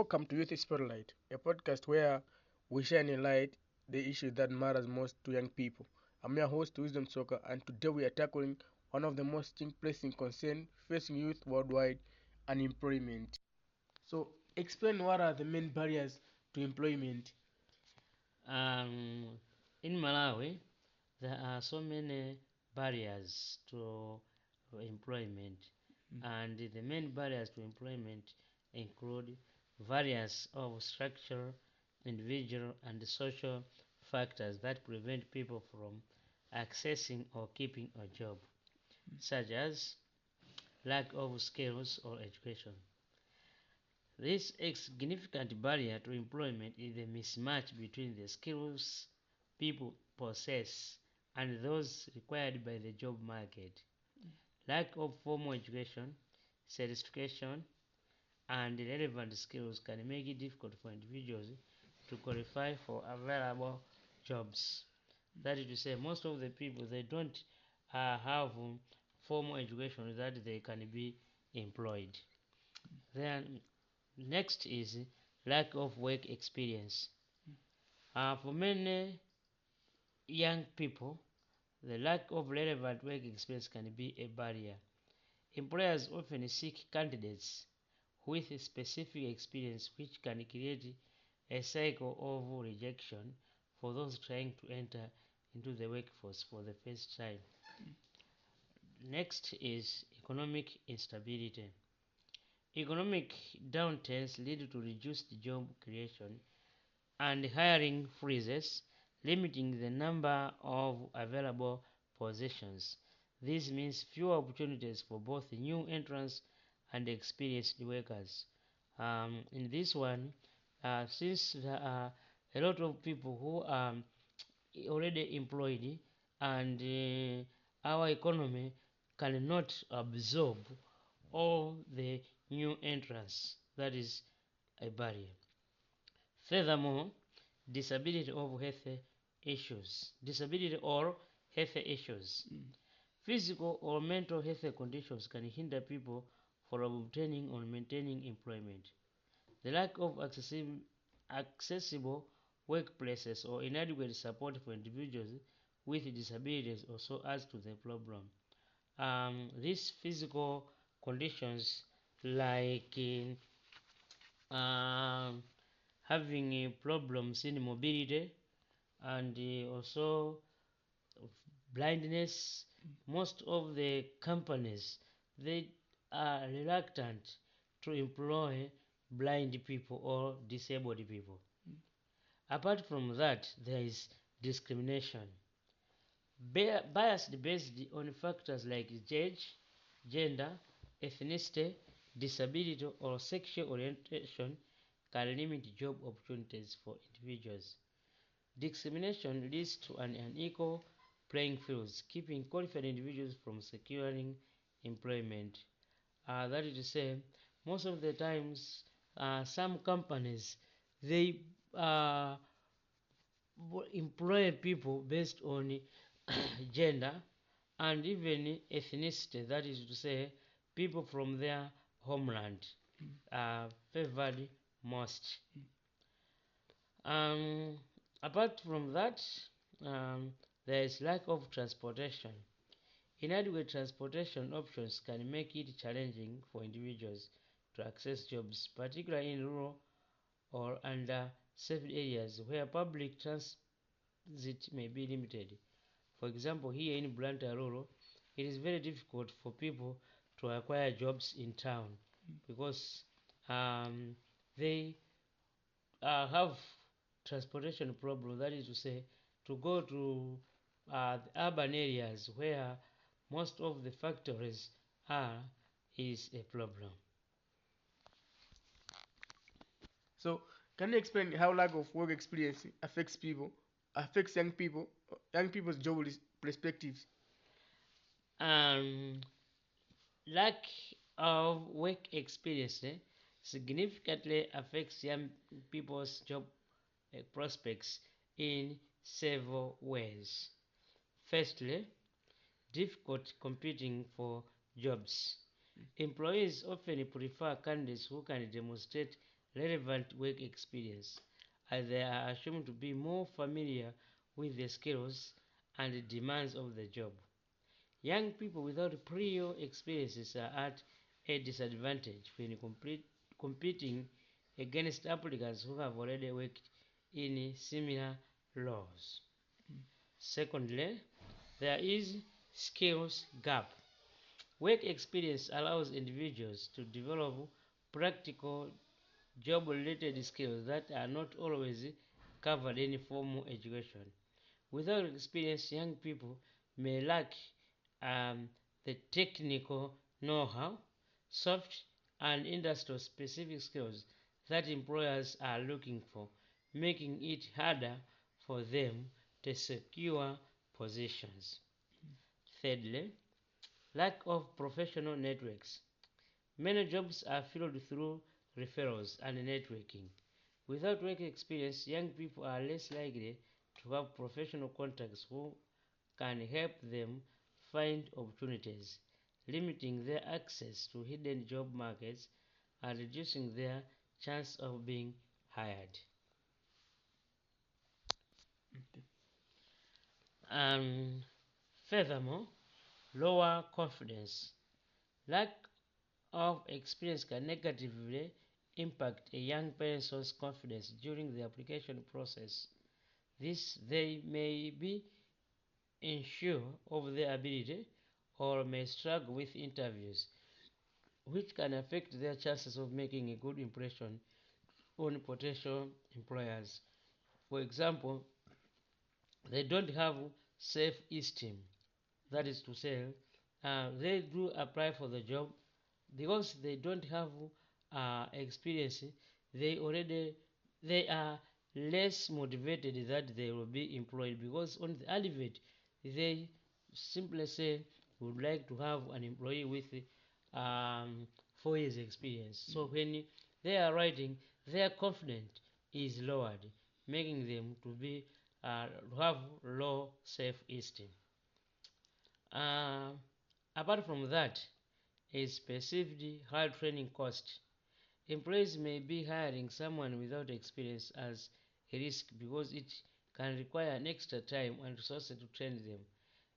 welcome to Youth Spotlight, a podcast where we shine a light the issue that matters most to young people. I'm your host, Wisdom Soccer, and today we are tackling one of the most pressing concerns facing youth worldwide: unemployment. So, explain what are the main barriers to employment. Um, in Malawi, there are so many barriers to employment, Mm. and the main barriers to employment include various of structural, individual, and social factors that prevent people from accessing or keeping a job, such as lack of skills or education. This significant barrier to employment is the mismatch between the skills people possess and those required by the job market. Lack of formal education, certification, and relevant skills can make it difficult for individuals to qualify for available jobs. That is to say, most of the people they don't have formal education that they can be employed. Then next is lack of work experience. For many young people, the lack of relevant work experience can be a barrier. Employers often seek candidates with specific experience, which can create a cycle of rejection for those trying to enter into the workforce for the first time. Next is economic instability. Economic downturns lead to reduced job creation and hiring freezes, limiting the number of available positions. This means fewer opportunities for both new entrants and experienced workers. In this one, since there are a lot of people who are already employed and our economy cannot absorb all the new entrants, that is a barrier. Furthermore, disability or health issues. Physical or mental health conditions can hinder people from obtaining or maintaining employment. The lack of accessible workplaces or inadequate support for individuals with disabilities also adds to the problem. These physical conditions like having problems in mobility and also blindness. Most of the companies they are reluctant to employ blind people or disabled people. Apart from that, there is discrimination biased based on factors like age, gender, ethnicity, disability, or sexual orientation can limit job opportunities for individuals. Discrimination leads to an unequal playing field, keeping qualified individuals from securing employment. That is to say, most of the times, some companies they uh, employ people based on gender and even ethnicity. That is to say, people from their homeland are favored most. Um, Apart from that, there is lack of transportation. Inadequate transportation options can make it challenging for individuals to access jobs, particularly in rural or underserved areas where public transit may be limited. For example, here in Blantyre Rural, it is very difficult for people to acquire jobs in town because um, they have transportation problem. That is to say, to go to the urban areas where most of the factories are is a problem. So, can you explain how lack of work experience affects young people's perspectives? Um, Lack of work experience significantly affects young people's job prospects in several ways. Firstly, difficult competing for jobs. Employees often prefer candidates who can demonstrate relevant work experience, as they are assumed to be more familiar with the skills and the demands of the job. Young people without prior experiences are at a disadvantage when competing against applicants who have already worked in similar roles. Secondly, there is skills gap. Work experience allows individuals to develop practical job-related skills that are not always covered in formal education. Without experience, young people may lack the technical know-how, soft and industry-specific skills that employers are looking for, making it harder for them to secure positions. Thirdly, lack of professional networks. Many jobs are filled through referrals and networking. Without work experience, young people are less likely to have professional contacts who can help them find opportunities, limiting their access to hidden job markets and reducing their chance of being hired. And furthermore, lower confidence. Lack of experience can negatively impact a young person's confidence during the application process. They may be unsure of their ability or may struggle with interviews, which can affect their chances of making a good impression on potential employers. For example, they don't have self-esteem. That is to say, they do apply for the job because they don't have experience. They are less motivated that they will be employed, because on the advert they simply say we would like to have an employee with 4 years experience. So when they are writing, their confidence is lowered, making them to have low self-esteem. Apart from that, is perceived high training cost. Employees may be hiring someone without experience as a risk because it can require an extra time and resources to train them.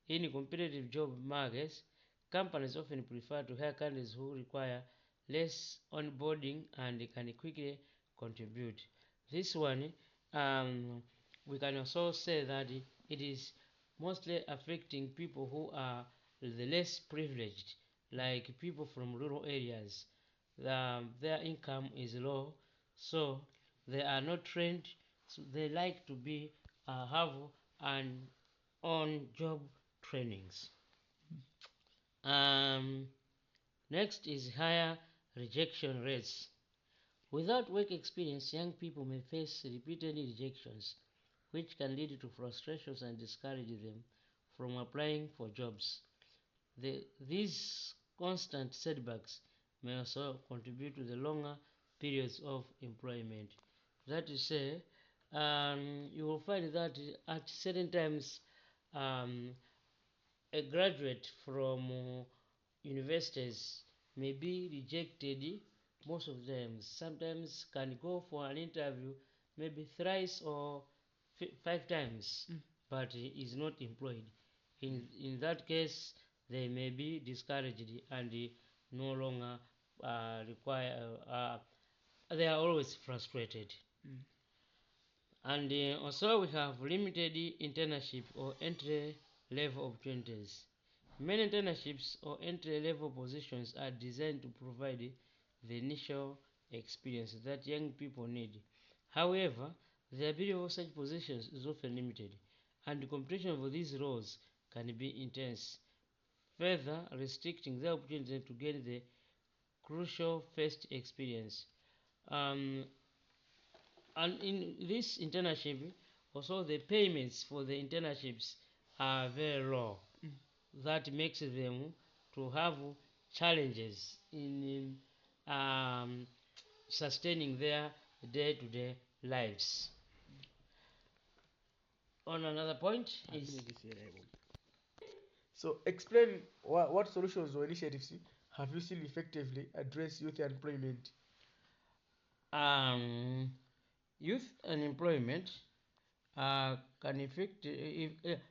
In competitive job markets, companies often prefer to hire candidates who require less onboarding and can quickly contribute. This one, we can also say that it is mostly affecting people who are the less privileged, like people from rural areas. Their income is low, so they are not trained. So they like to be have an on-job trainings. Um, Next is higher rejection rates. Without work experience, young people may face repeated rejections, which can lead to frustrations and discourage them from applying for jobs. These constant setbacks may also contribute to the longer periods of employment. That is to say, you will find that at certain times, um, a graduate from universities may be rejected most of them. Sometimes can go for an interview maybe thrice or 5 times, but is not employed. In that case, they may be discouraged and no longer require. They are always frustrated. And also we have limited internship or entry level opportunities. Many internships or entry level positions are designed to provide the initial experience that young people need. However, the ability of such positions is often limited, and the competition for these roles can be intense, further restricting the opportunity to gain the crucial first experience. Um, and in this internship, also the payments for the internships are very low. That makes them to have challenges in sustaining their day-to-day lives. On another point is So explain what solutions or initiatives have you seen effectively address youth employment? Youth unemployment can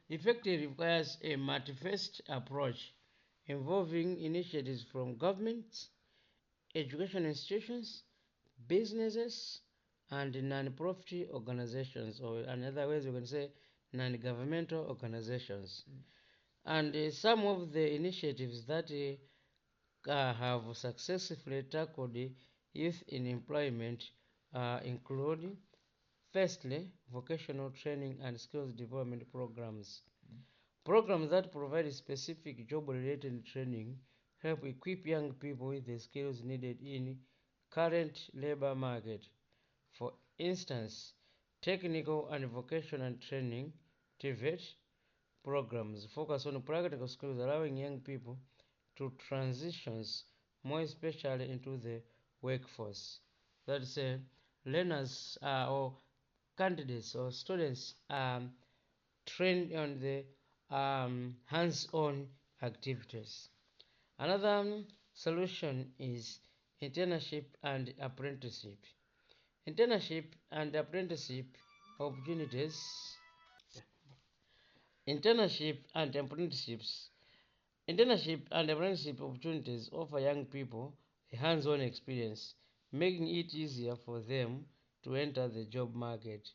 effectively requires a multi-faced approach involving initiatives from governments, education institutions, businesses, and non-profit organizations, or in other ways we can say non-governmental organizations. And some of the initiatives that have successfully tackled youth unemployment include, firstly, vocational training and skills development programs. Programs that provide specific job-related training help equip young people with the skills needed in current labor market. For instance, technical and vocational training (TVET) programs focus on practical skills, allowing young people to transition more especially into the workforce. That's learners or candidates or students trained on the hands-on activities. Another solution is internship and apprenticeship. Internship and apprenticeship opportunities. Internship and apprenticeships. Internship and apprenticeship opportunities offer young people a hands-on experience, making it easier for them to enter the job market.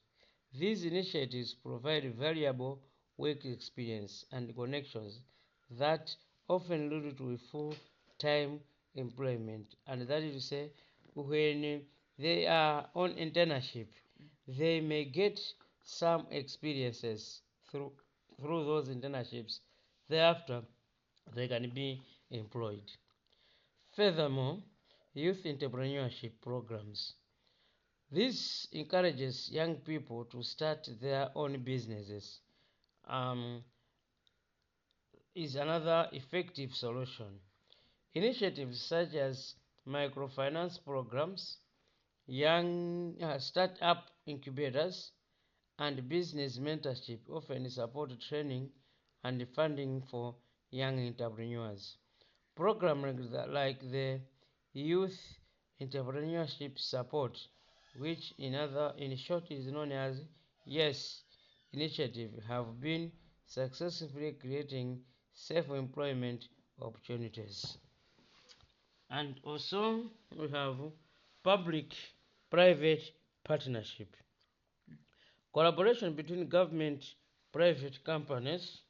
These initiatives provide valuable work experience and connections that often lead to a full-time employment. And that is to say, when they are on internship, they may get some experiences through those internships. Thereafter, they can be employed. Furthermore, youth entrepreneurship programs. This encourages young people to start their own businesses. Is another effective solution. Initiatives such as microfinance programs, young start-up incubators, and business mentorship often support training and funding for young entrepreneurs. Programs like the Youth Entrepreneurship Support, which in short is known as YES initiative, have been successfully creating self-employment opportunities. And also we have public-private partnership. Collaboration between government, private companies,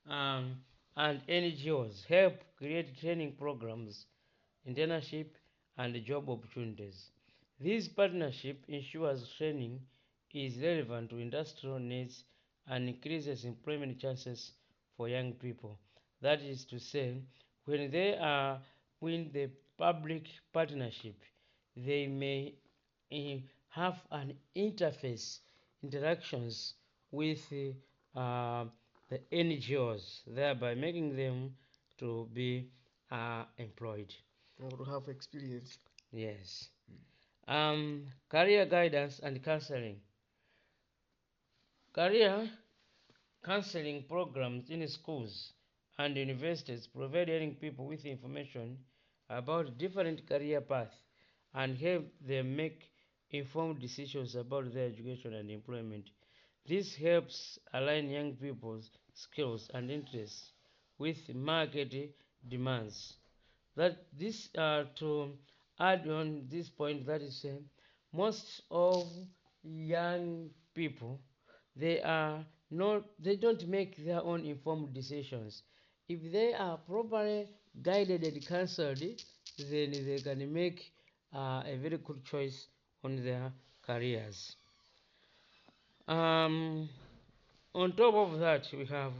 um, and NGOs help create training programs, internship, and job opportunities. This partnership ensures training is relevant to industrial needs and increases employment chances for young people. That is to say, when they are in the public partnership, they may have an interactions with the NGOs, thereby making them to be employed. Or to have experience. Yes. Career guidance and counseling. Career counseling programs in schools and universities provide young people with information about different career paths and help them make informed decisions about their education and employment. This helps align young people's skills and interests with market demands. That this to add on this point, that is most of young people, they don't make their own informed decisions. If they are properly guided and counseled, then they can make a very good choice on their careers. On top of that, we have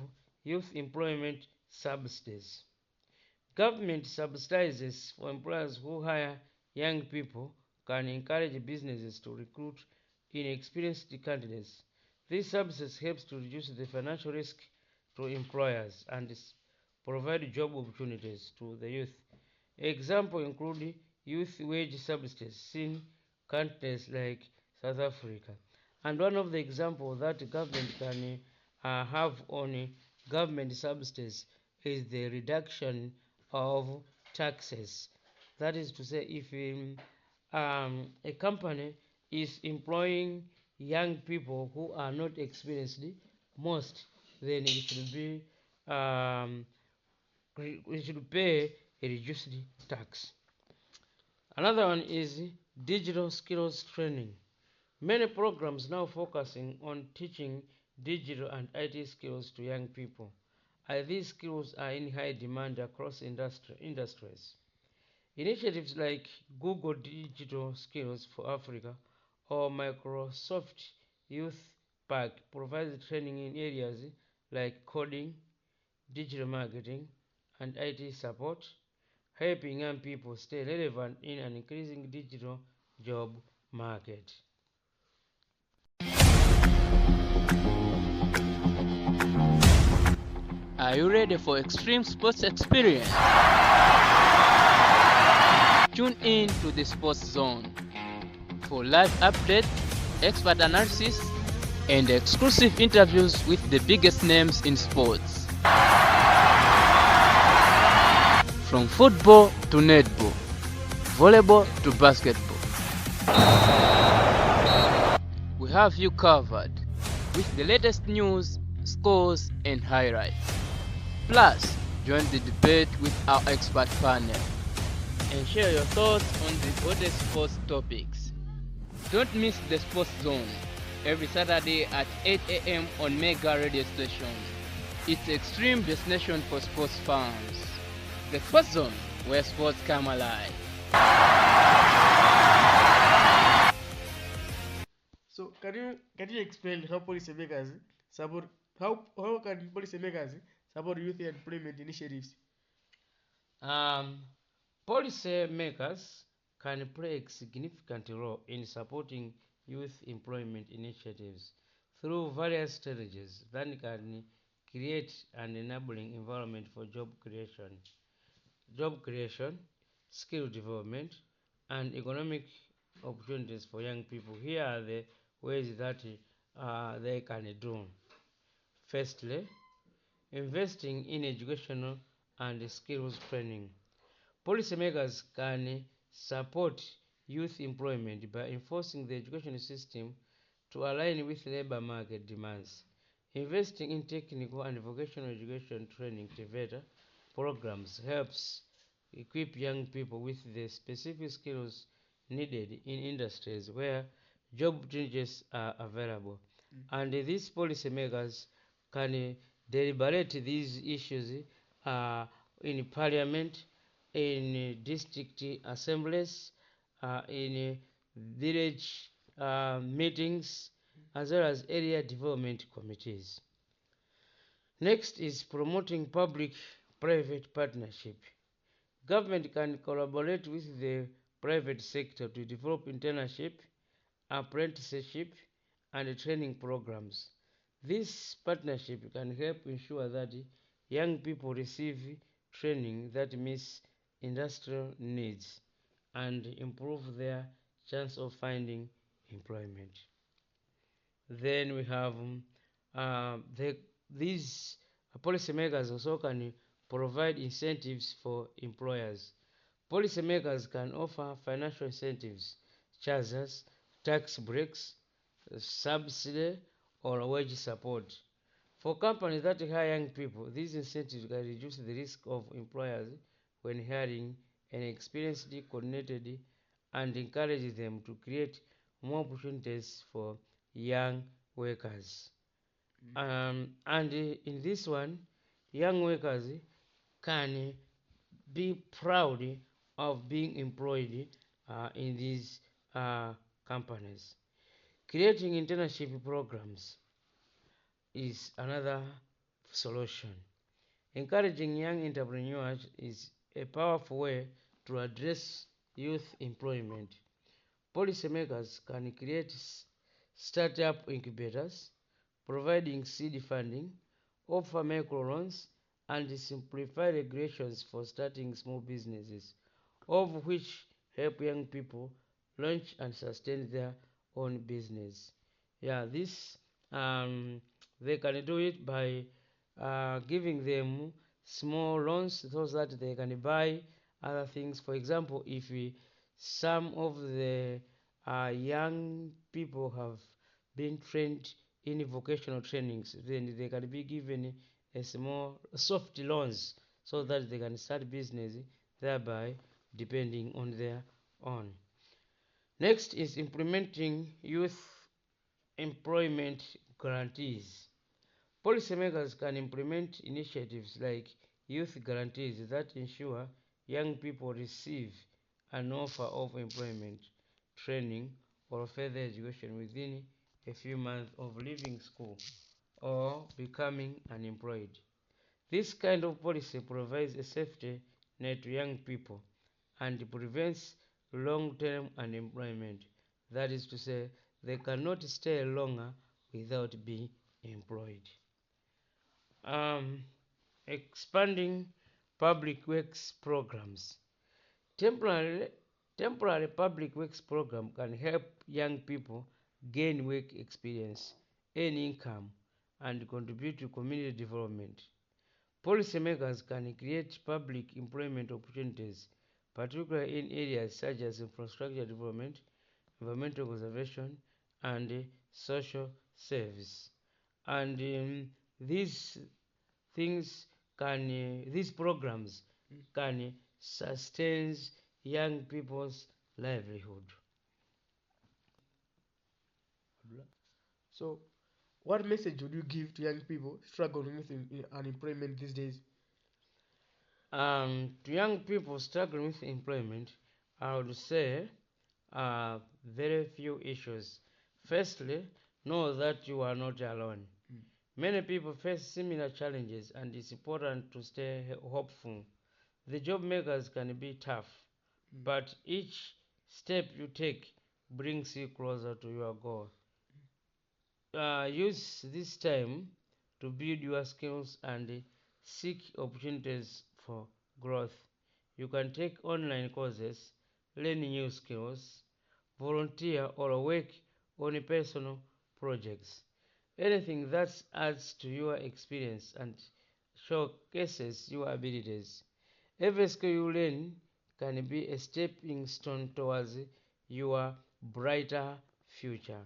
youth employment subsidies. Government subsidizes for employers who hire young people can encourage businesses to recruit inexperienced candidates. This subsidies helps to reduce the financial risk to employers and provide job opportunities to the youth. Examples include youth wage subsidies in countries like South Africa. And one of the examples that government can have on government subsidies is the reduction of taxes. That is to say, if a company is employing young people who are not experienced most, then um, it should pay a reduced tax. Another one is digital skills training. Many programs now focusing on teaching digital and IT skills to young people. These skills are in high demand across industries. Initiatives like Google Digital Skills for Africa or Microsoft Youth Park provide training in areas like coding, digital marketing, and IT support, helping young people stay relevant in an increasing digital job market. Are you ready for extreme sports experience? Tune in to the Sports Zone for live updates, expert analysis, and exclusive interviews with the biggest names in sports. From football to netball, volleyball to basketball. We have you covered with the latest news, scores, and highlights. Plus, join the debate with our expert panel and share your thoughts on the hottest sports topics. Don't miss the Sports Zone every Saturday at 8 a.m. on Mega Radio Station. It's extreme destination for sports fans. The Sports Zone, where sports come alive. So can you explain how policymakers support how can policymakers support youth employment initiatives? Um, Policy makers can play a significant role in supporting youth employment initiatives through various strategies that can create an enabling environment for job creation, skill development, and economic opportunities for young people. Here are the ways that they can do. Firstly, investing in educational and skills training. Policymakers can support youth employment by enforcing the education system to align with labor market demands. Investing in technical and vocational education training TVETA programs helps equip young people with the specific skills needed in industries where job opportunities are available. And these policymakers can deliberate these issues in parliament, in district assemblies, in village meetings, as well as area development committees. Next is promoting public-private partnership. Government can collaborate with the private sector to develop internship, apprenticeship, and training programs. This partnership can help ensure that young people receive training that meets industrial needs and improve their chance of finding employment. Then we have these policymakers also can provide incentives for employers. Policymakers can offer financial incentives, such as tax breaks, subsidy, or wage support. For companies that hire young people, these incentives can reduce the risk of employers when hiring inexperienced, coordinated, and encourage them to create more opportunities for young workers. And in this one, young workers can be proud of being employed in these companies. Creating internship programs is another solution. Encouraging young entrepreneurs is a powerful way to address youth employment. Policymakers can create startup incubators, providing seed funding, offer microloans, and simplify regulations for starting small businesses, all of which help young people launch and sustain their own business. Yeah, this they can do it by giving them small loans so that they can buy other things. For example, if some of the young people have been trained in vocational trainings, then they can be given a small soft loans so that they can start business, thereby depending on their own. Next is implementing youth employment guarantees. Policymakers can implement initiatives like youth guarantees that ensure young people receive an offer of employment, training, or further education within a few months of leaving school or becoming unemployed. This kind of policy provides a safety net to young people and prevents long-term unemployment. That is to say, they cannot stay longer without being employed. Expanding public works programs. Temporary, temporary public works program can help young people gain work experience, earn income, and contribute to community development. Policymakers can create public employment opportunities, particularly in areas such as infrastructure development, environmental conservation, and social service. And these things these programs can sustain young people's livelihood. So, what message would you give to young people struggling with unemployment these days? To young people struggling with employment, I would say very few issues. Firstly, know that you are not alone. Many people face similar challenges, and it's important to stay hopeful. The job makers can be tough, but each step you take brings you closer to your goal. Use this time to build your skills and seek opportunities for growth. You can take online courses, learn new skills, volunteer, or work on personal projects. Anything that adds to your experience and showcases your abilities. Every skill you learn can be a stepping stone towards your brighter future.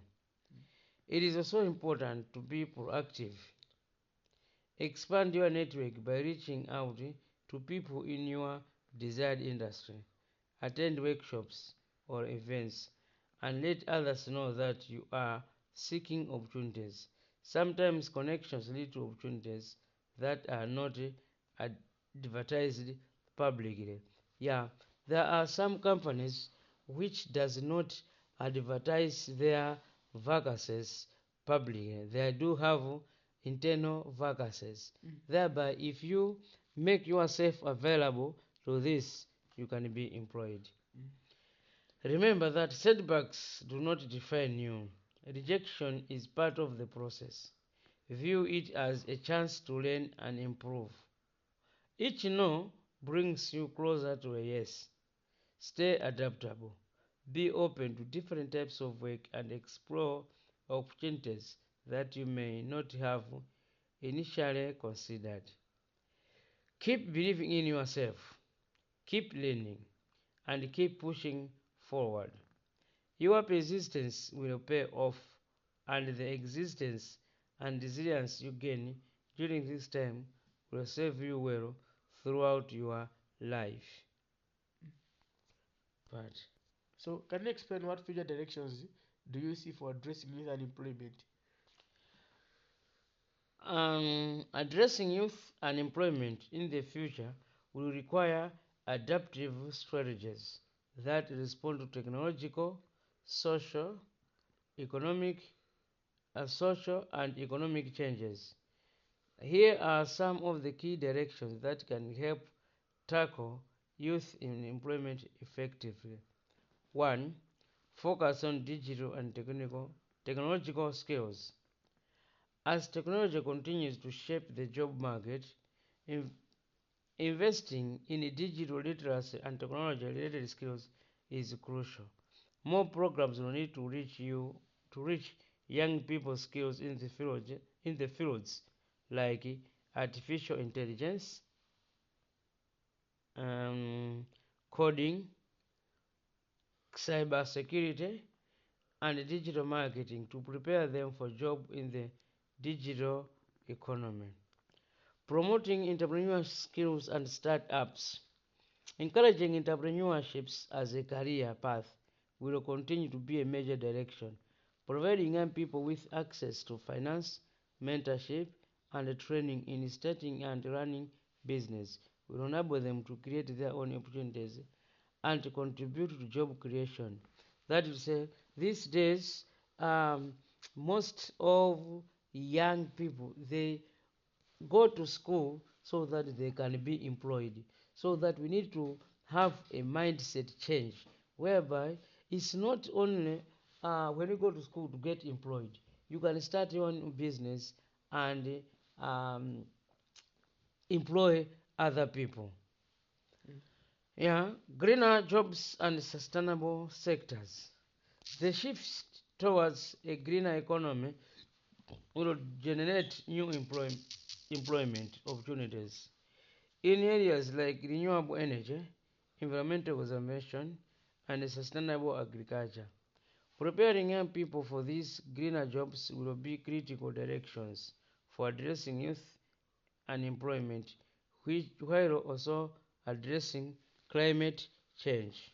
It is also important to be proactive. Expand your network by reaching out to people in your desired industry. Attend workshops or events and let others know that you are seeking opportunities. Sometimes connections lead to opportunities that are not advertised publicly. Yeah, there are some companies which does not advertise their vacancies publicly. They do have internal vacancies. Thereby, if you make yourself available to this, you can be employed. Remember that setbacks do not define you. Rejection is part of the process. View it as a chance to learn and improve. Each no brings you closer to a yes. Stay adaptable. Be open to different types of work and explore opportunities that you may not have initially considered. Keep believing in yourself. Keep learning and keep pushing forward. Your persistence will pay off, and the existence and resilience you gain during this time will serve you well throughout your life. But So, can you explain what future directions do you see for addressing youth unemployment? Addressing youth unemployment in the future will require adaptive strategies that respond to technological, social, economic, social and economic changes. Here are some of the key directions that can help tackle youth unemployment effectively. 1. Focus on digital and technological skills. As technology continues to shape the job market, investing in digital literacy and technology-related skills is crucial. More programs will need to reach young people's skills in the fields like artificial intelligence, coding, cybersecurity, and digital marketing to prepare them for jobs in the digital economy. Promoting entrepreneurial skills and startups. Encouraging entrepreneurships as a career path will continue to be a major direction. Providing young people with access to finance, mentorship, and training in starting and running business will enable them to create their own opportunities and to contribute to job creation. That is to say, these days, most of young people, they go to school so that they can be employed. So that we need to have a mindset change whereby it's not only when you go to school to get employed. You can start your own business and um, employ other people. Yeah, greener jobs and sustainable sectors. The shift towards a greener economy will generate new employment opportunities in areas like renewable energy, environmental conservation, and sustainable agriculture. Preparing young people for these greener jobs will be critical directions for addressing youth unemployment, while also addressing climate change.